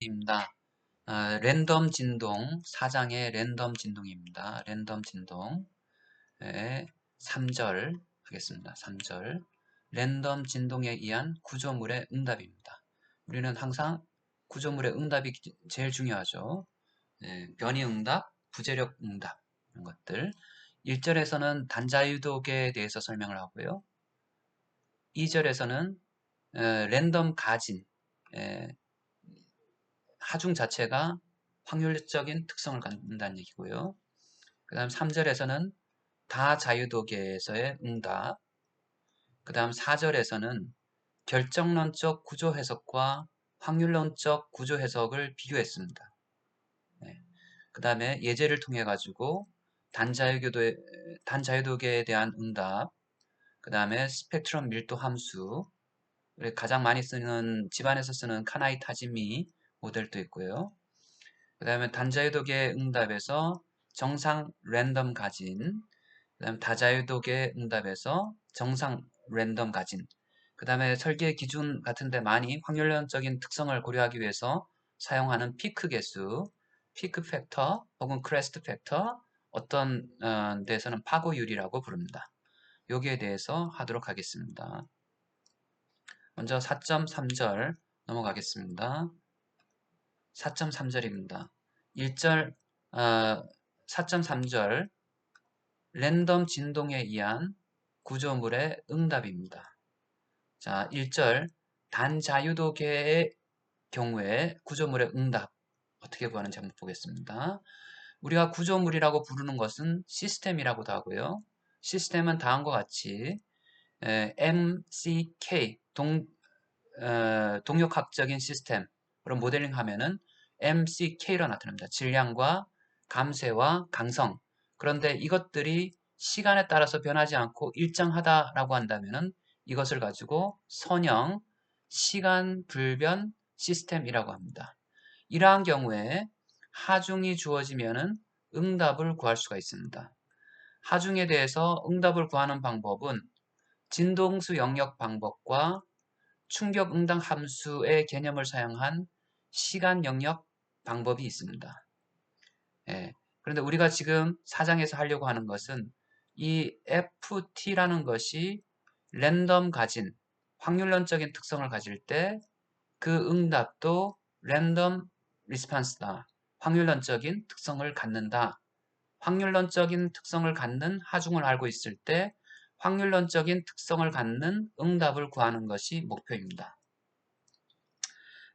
입니다. 랜덤 진동 4장의 랜덤 진동입니다. 랜덤 진동 3절 하겠습니다. 3절 랜덤 진동에 의한 구조물의 응답입니다. 우리는 항상 구조물의 응답이 제일 중요하죠. 변이 응답, 부재력 응답 이런 것들. 1절에서는 단자유도계에 대해서 설명을 하고요. 2절에서는 랜덤 가진 하중 자체가 확률적인 특성을 갖는다는 얘기고요. 그 다음 3절에서는 다자유도계에서의 응답, 그 다음 4절에서는 결정론적 구조 해석과 확률론적 구조 해석을 비교했습니다. 그 다음에 예제를 통해 가지고 단자유도계에 대한 응답, 그 다음에 스펙트럼 밀도 함수, 가장 많이 쓰는 집안에서 쓰는 카나이 타지미 모델도 있고요. 그 다음에 단자유도계 응답에서 정상 랜덤 가진, 그 다음에 다자유도계 응답에서 정상 랜덤 가진, 그 다음에 설계 기준 같은데 많이 확률론적인 특성을 고려하기 위해서 사용하는 피크 개수, 피크 팩터 혹은 크레스트 팩터, 어떤 데서는 파고율이라고 부릅니다. 여기에 대해서 하도록 하겠습니다. 먼저 4.3절 넘어가겠습니다. 4.3절입니다. 1절 4.3절 랜덤 진동에 의한 구조물의 응답입니다. 자, 1절 단자유도계의 경우에 구조물의 응답 어떻게 구하는지 한번 보겠습니다. 우리가 구조물이라고 부르는 것은 시스템이라고도 하고요. 시스템은 다음과 같이 MCK 동력학적인 시스템으로 모델링 하면은 MCK로 나타납니다. 질량과 감쇄와 강성. 그런데 이것들이 시간에 따라서 변하지 않고 일정하다라고 한다면은 이것을 가지고 선형 시간 불변 시스템이라고 합니다. 이러한 경우에 하중이 주어지면은 응답을 구할 수가 있습니다. 하중에 대해서 응답을 구하는 방법은 진동수 영역 방법과 충격 응답 함수의 개념을 사용한 시간 영역 방법이 있습니다. 그런데 우리가 지금 4장에서 하려고 하는 것은 이 FT라는 것이 랜덤 가진 확률론적인 특성을 가질 때 그 응답도 랜덤 리스판스다. 확률론적인 특성을 갖는다. 확률론적인 특성을 갖는 하중을 알고 있을 때 확률론적인 특성을 갖는 응답을 구하는 것이 목표입니다.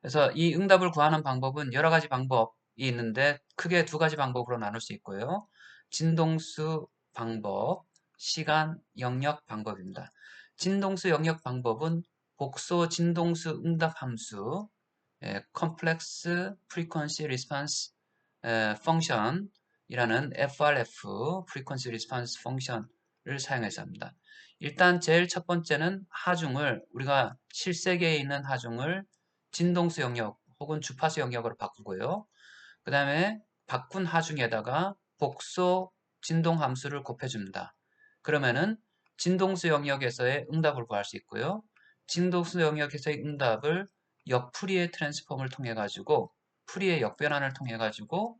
그래서 이 응답을 구하는 방법은 여러 가지 방법이 있는데 크게 두 가지 방법으로 나눌 수 있고요. 진동수 방법, 시간 영역 방법입니다. 진동수 영역 방법은 복소 진동수 응답 함수, Complex Frequency Response Function 이라는 FRF, Frequency Response Function을 사용해서 합니다. 일단 제일 첫 번째는 하중을 우리가 실세계에 있는 하중을 진동수 영역 혹은 주파수 영역으로 바꾸고요. 그 다음에 바꾼 하중에다가 복소 진동 함수를 곱해줍니다. 그러면은 진동수 영역에서의 응답을 구할 수 있고요. 진동수 영역에서의 응답을 역풀이의 트랜스폼을 통해 가지고 풀이의 역변환을 통해 가지고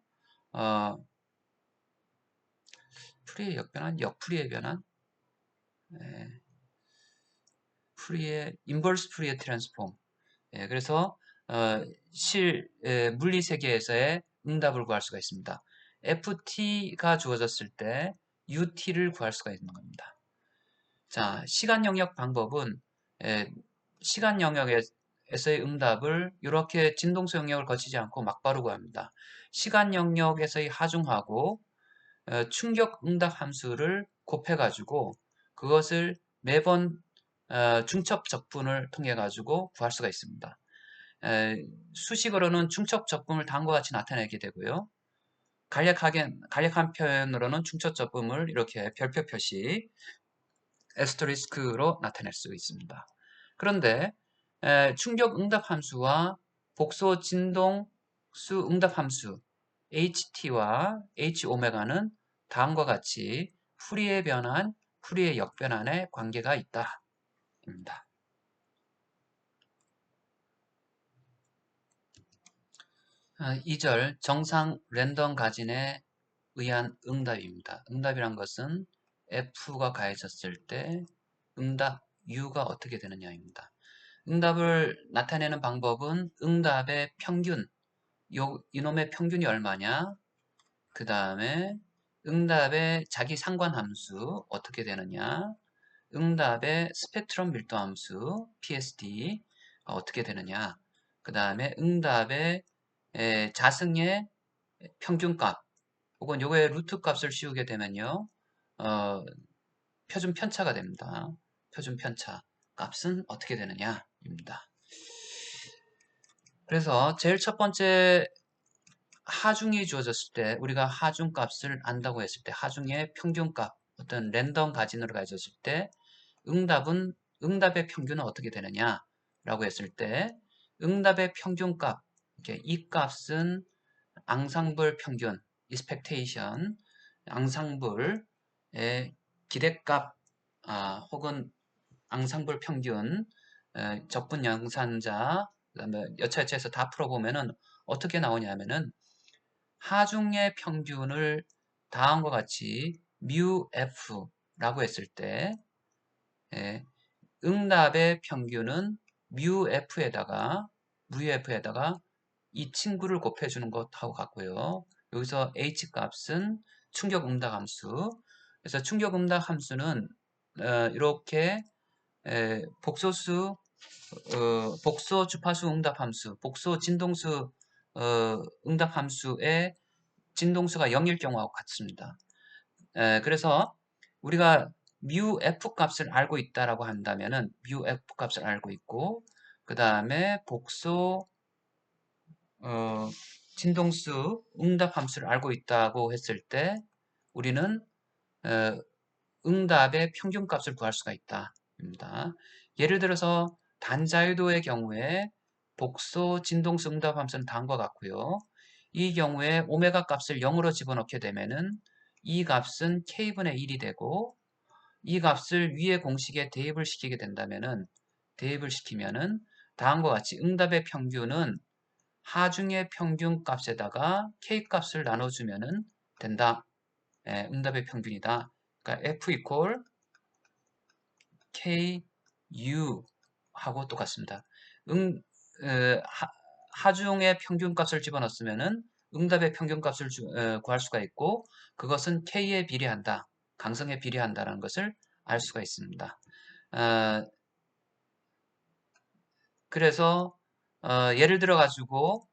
풀이의 역변환, 역풀이의 변환, 풀이의 인버스 풀이의 트랜스폼. 그래서 물리 세계에서의 응답을 구할 수가 있습니다. FT가 주어졌을 때 UT를 구할 수가 있는 겁니다. 자, 시간 영역 방법은 시간 영역에서의 응답을 이렇게 진동수 영역을 거치지 않고 막바로 구합니다. 시간 영역에서의 하중하고 충격 응답 함수를 곱해가지고 그것을 매번 중첩 적분을 통해 가지고 구할 수가 있습니다. 수식어로는 중첩 적분을 다음과 같이 나타내게 되고요. 간략한 표현으로는 중첩 적분을 이렇게 별표 표시 에스터리스크로 나타낼 수 있습니다. 그런데 충격 응답 함수와 복소 진동수 응답 함수 HT와 H오메가는 다음과 같이 풀이의 변환, 풀이의 역변환의 관계가 있다. 입니다. 2절 정상 랜덤 가진에 의한 응답입니다. 응답이란 것은 F가 가해졌을 때 응답 U가 어떻게 되느냐입니다. 응답을 나타내는 방법은 응답의 평균, 이놈의 평균이 얼마냐? 그 다음에 응답의 자기 상관함수 어떻게 되느냐? 응답의 스펙트럼 밀도 함수 PSD 어떻게 되느냐? 그 다음에 응답의 자승의 평균값 혹은 요거의 루트 값을 씌우게 되면요. 어, 표준 편차가 됩니다. 표준 편차 값은 어떻게 되느냐입니다. 그래서 제일 첫 번째 하중이 주어졌을 때 우리가 하중 값을 안다고 했을 때 하중의 평균값 어떤 랜덤 가진으로 가져졌을 때 응답의 평균은 어떻게 되느냐라고 했을 때 응답의 평균값 이 값은 앙상블 평균 expectation 앙상블의 기대값 혹은 앙상블 평균 적분 양산자 그다음에 여차여차해서 다 풀어보면은 어떻게 나오냐면은 하중의 평균을 다음과 같이 mu f라고 했을 때 예, 응답의 평균은 mu f에다가 이 친구를 곱해주는 것하고 같고요. 여기서 h 값은 충격 응답 함수. 그래서 충격 응답 함수는 이렇게 복소 주파수 응답 함수, 복소 진동수 응답 함수의 진동수가 0일 경우하고 같습니다. 그래서 우리가 mu f 값을 알고 있다라고 한다면은 mu f 값을 알고 있고 그 다음에 복소 진동수 응답 함수를 알고 있다고 했을 때 우리는 어, 응답의 평균값을 구할 수가 있다입니다. 예를 들어서 단자유도의 경우에 복소 진동수 응답 함수는 다음과 같고요. 이 경우에 오메가 값을 0으로 집어넣게 되면은 이 값은 k분의 1이 되고 이 값을 위의 공식에 대입을 시키면은 다음과 같이 응답의 평균은 하중의 평균 값에다가 k 값을 나눠주면은 된다. 응답의 평균이다. 그러니까 f equal ku 하고 똑같습니다. 하중의 평균값을 집어넣으면은 응답의 평균값을 구할 수가 있고 그것은 k에 비례한다. 강성에 비례한다는 것을 알 수가 있습니다. 그래서 예를 들어 가지고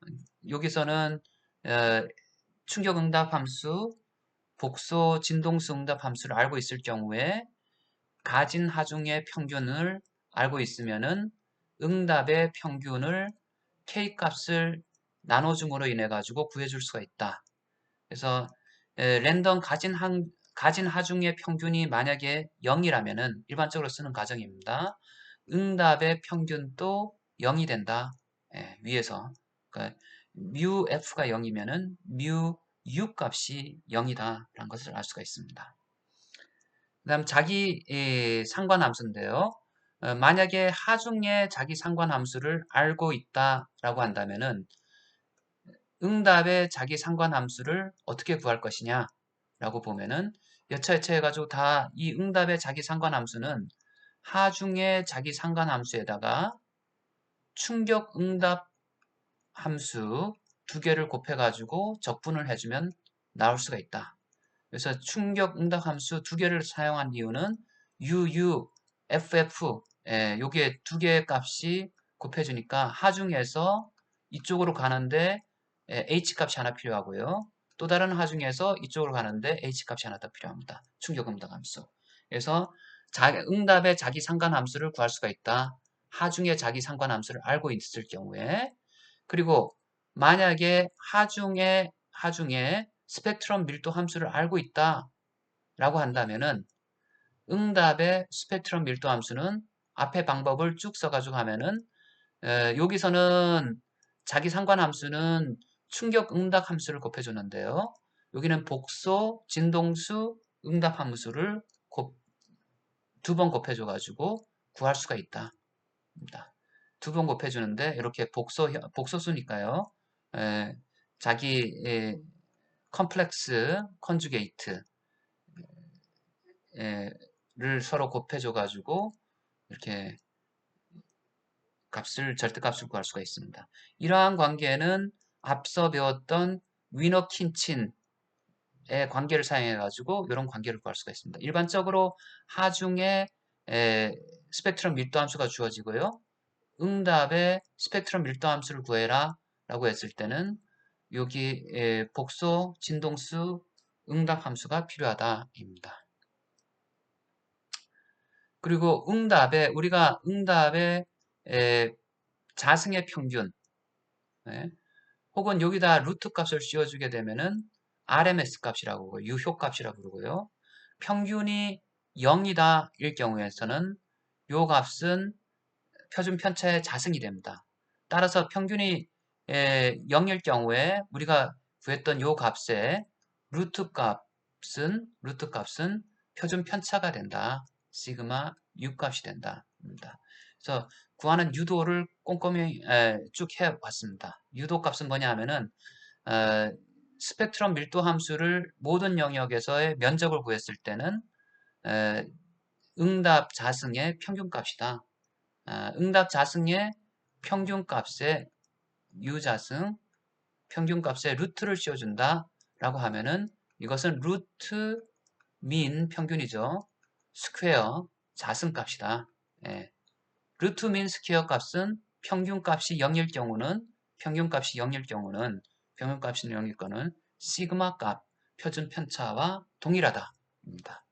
여기서는 충격 응답 함수, 복소 진동수 응답 함수를 알고 있을 경우에 가진 하중의 평균을 알고 있으면은 응답의 평균을 k 값을 나눠줌으로 인해 가지고 구해줄 수가 있다. 그래서 랜덤 가진 하중의 평균이 만약에 0이라면은 일반적으로 쓰는 가정입니다. 응답의 평균도 0이 된다. 위에서 그러니까 mu f가 0이면은 mu u 값이 0이다라는 것을 알 수가 있습니다. 그다음 자기 상관함수인데요. 만약에 하중의 자기 상관함수를 알고 있다라고 한다면은 응답의 자기 상관함수를 어떻게 구할 것이냐 라고 보면은 여차여차 해가지고 다 이 응답의 자기 상관함수는 하중의 자기 상관함수에다가 충격 응답 함수 두 개를 곱해가지고 적분을 해주면 나올 수가 있다. 그래서 충격 응답 함수 두 개를 사용한 이유는 UU, FF 요게 두 개의 값이 곱해주니까 하중에서 이쪽으로 가는데 H 값이 하나 필요하고요. 또 다른 하중에서 이쪽으로 가는데 H 값이 하나 더 필요합니다. 충격 응답 함수. 그래서 응답의 자기 상관함수를 구할 수가 있다. 하중의 자기 상관함수를 알고 있을 경우에 그리고 만약에 하중의 스펙트럼 밀도 함수를 알고 있다 라고 한다면은 응답의 스펙트럼 밀도 함수는 앞에 방법을 쭉 써가지고 하면은 여기서는 자기 상관 함수는 충격 응답 함수를 곱해주는데요. 여기는 복소 진동수 응답 함수를 두 번 곱해줘가지고 구할 수가 있다. 두 번 곱해주는데 이렇게 복소수니까요. 자기 컴플렉스 컨주게이트 를 서로 곱해줘 가지고 이렇게 절대값을 구할 수가 있습니다. 이러한 관계는 앞서 배웠던 위너-킨친의 관계를 사용해 가지고 이런 관계를 구할 수가 있습니다. 일반적으로 하중에 스펙트럼 밀도 함수가 주어지고요. 응답에 스펙트럼 밀도 함수를 구해라 라고 했을 때는 여기 복소, 진동수, 응답 함수가 필요하다입니다. 그리고 우리가 응답에 자승의 평균, 네, 혹은 여기다 루트 값을 씌워주게 되면은 RMS 값이라고 그러고 유효 값이라고 그러고요. 평균이 0이다 일 경우에서는 요 값은 표준 편차의 자승이 됩니다. 따라서 평균이 0일 경우에 우리가 구했던 요 값의 루트 값은 표준 편차가 된다. 시그마 U 값이 된다. 그래서 구하는 유도를 꼼꼼히 쭉 해왔습니다. 유도 값은 뭐냐 하면은 스펙트럼 밀도 함수를 모든 영역에서의 면적을 구했을 때는 응답 자승의 평균값이다. 응답 자승의 평균값의 유자승 평균값의 루트를 씌워준다 라고 하면은 이것은 루트 민 평균이죠. 스퀘어 자승값이다. 예. 루트 민 스퀘어 값은 평균값이 0일 경우는 평균값이 0일 거는 시그마 값 표준 편차와 동일하다. 입니다.